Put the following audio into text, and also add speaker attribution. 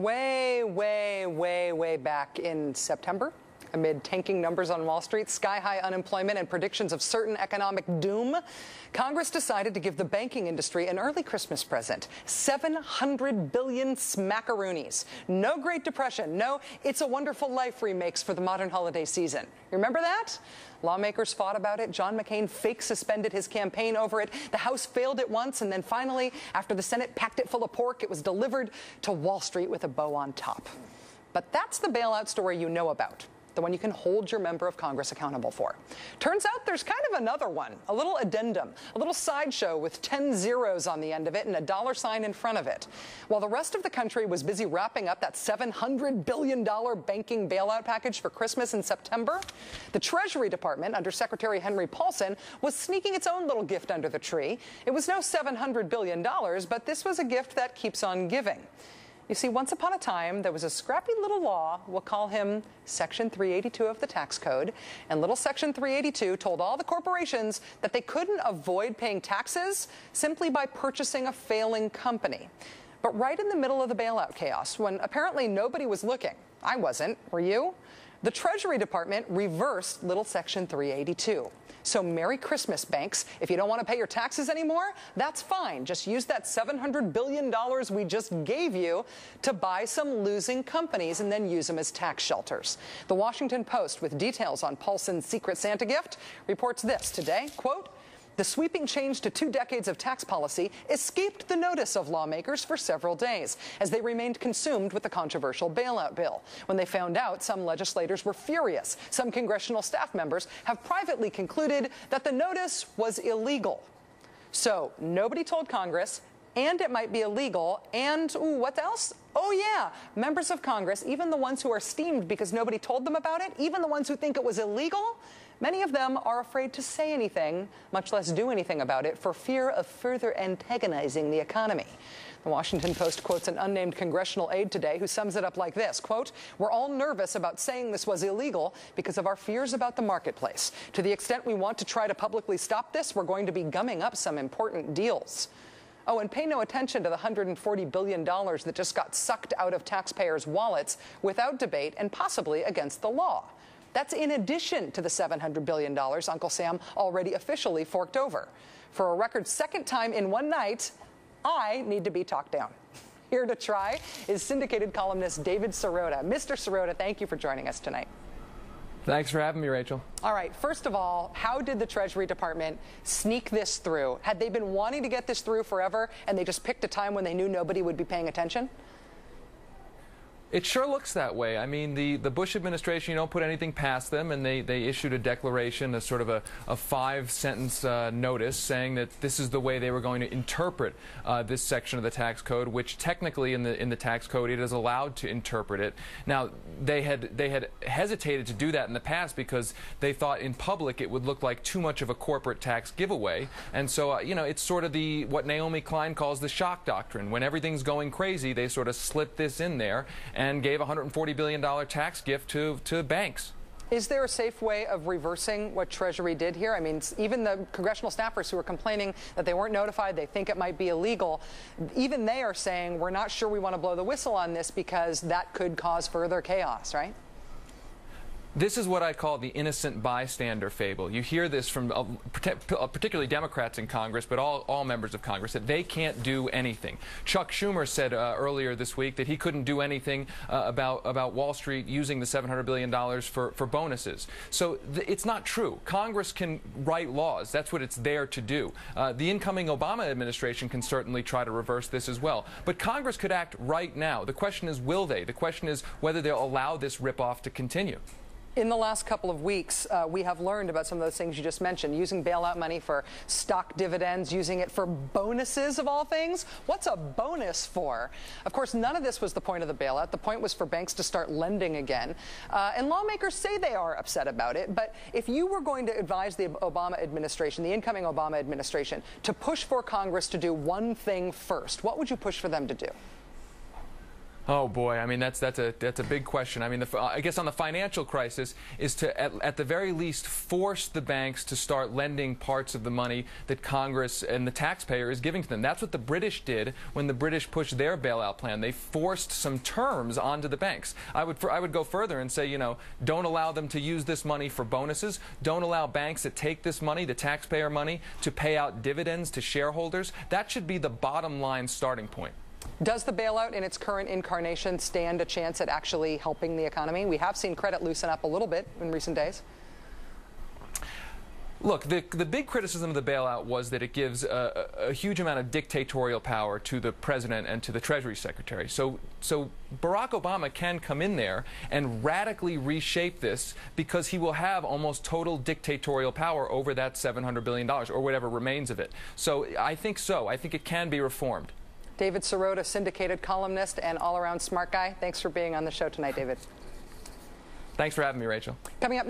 Speaker 1: way back in September, amid tanking numbers on Wall Street, sky-high unemployment, and predictions of certain economic doom, Congress decided to give the banking industry an early Christmas present. 700 billion smackaroonies. No Great Depression, no It's a Wonderful Life remakes for the modern holiday season. You remember that? Lawmakers fought about it. John McCain fake suspended his campaign over it. The House failed it once, and then finally, after the Senate packed it full of pork, it was delivered to Wall Street with a bow on top. But that's the bailout story you know about, the one you can hold your member of Congress accountable for. Turns out there's kind of another one, a little addendum, a little sideshow with 10 zeros on the end of it and a dollar sign in front of it. While the rest of the country was busy wrapping up that $700 billion banking bailout package for Christmas in September, the Treasury Department, under Secretary Henry Paulson, was sneaking its own little gift under the tree. It was no $700 billion, but this was a gift that keeps on giving. You see, once upon a time, there was a scrappy little law, we'll call him Section 382 of the tax code, and little Section 382 told all the corporations that they couldn't avoid paying taxes simply by purchasing a failing company. But right in the middle of the bailout chaos, when apparently nobody was looking, I wasn't, were you? The Treasury Department reversed little Section 382. So Merry Christmas, banks. If you don't want to pay your taxes anymore, that's fine. Just use that $700 billion we just gave you to buy some losing companies and then use them as tax shelters. The Washington Post, with details on Paulson's secret Santa gift, reports this today, quote, "The sweeping change to 2 decades of tax policy escaped the notice of lawmakers for several days as they remained consumed with the controversial bailout bill. When they found out, some legislators were furious. Some congressional staff members have privately concluded that the notice was illegal." So nobody told Congress, and it might be illegal, and what else? Oh yeah, members of Congress, even the ones who are steamed because nobody told them about it, even the ones who think it was illegal, many of them are afraid to say anything, much less do anything about it, for fear of further antagonizing the economy. The Washington Post quotes an unnamed congressional aide today who sums it up like this, quote, "We're all nervous about saying this was illegal because of our fears about the marketplace. To the extent we want to try to publicly stop this, we're going to be gumming up some important deals." Oh, and pay no attention to the $140 billion that just got sucked out of taxpayers' wallets without debate and possibly against the law. That's in addition to the $700 billion Uncle Sam already officially forked over. For a record second time in one night, I need to be talked down. Here to try is syndicated columnist David Sirota. Mr. Sirota, thank you for joining us tonight.
Speaker 2: Thanks for having me, Rachel.
Speaker 1: All right, first of all, how did the Treasury Department sneak this through? Had they been wanting to get this through forever and they just picked a time when they knew nobody would be paying attention?
Speaker 2: It sure looks that way. I mean, the Bush administration, you don't put anything past them, and they issued a declaration, a sort of a 5-sentence notice saying that this is the way they were going to interpret this section of the tax code, which technically in the tax code it is allowed to interpret it. Now, they had hesitated to do that in the past because they thought in public it would look like too much of a corporate tax giveaway, and so you know, it's sort of what Naomi Klein calls the shock doctrine. When everything's going crazy, they sort of slip this in there and gave a $140 billion tax gift to banks.
Speaker 1: Is there a safe way of reversing what Treasury did here? I mean, even the congressional staffers who are complaining that they weren't notified, they think it might be illegal, even they are saying we're not sure we want to blow the whistle on this because that could cause further chaos, right?
Speaker 2: This is what I call the innocent bystander fable. You hear this from particularly Democrats in Congress, but all members of Congress, that they can't do anything. Chuck Schumer said earlier this week that he couldn't do anything about Wall Street using the $700 billion for bonuses. So it's not true. Congress can write laws. That's what it's there to do. The incoming Obama administration can certainly try to reverse this as well. But Congress could act right now. The question is, will they? The question is whether they'll allow this ripoff to continue.
Speaker 1: In the last couple of weeks, we have learned about some of those things you just mentioned, using bailout money for stock dividends, using it for bonuses of all things. What's a bonus for? Of course, none of this was the point of the bailout. The point was for banks to start lending again. And lawmakers say they are upset about it. But if you were going to advise the Obama administration, the incoming Obama administration, to push for Congress to do one thing first, what would you push for them to do?
Speaker 2: Oh boy, I mean that's a big question. I mean, I guess on the financial crisis is to at the very least force the banks to start lending parts of the money that Congress and the taxpayer is giving to them. That's what the British did when the British pushed their bailout plan. They forced some terms onto the banks. I would go further and say, you know, don't allow them to use this money for bonuses. Don't allow banks that take this money, the taxpayer money, to pay out dividends to shareholders. That should be the bottom line starting point.
Speaker 1: Does the bailout in its current incarnation stand a chance at actually helping the economy? We have seen credit loosen up a little bit in recent days.
Speaker 2: Look, the big criticism of the bailout was that it gives a huge amount of dictatorial power to the president and to the Treasury Secretary. So Barack Obama can come in there and radically reshape this because he will have almost total dictatorial power over that $700 billion or whatever remains of it. So I think it can be reformed.
Speaker 1: David Sirota, syndicated columnist and all-around smart guy. Thanks for being on the show tonight, David.
Speaker 2: Thanks for having me, Rachel.
Speaker 1: Coming up next.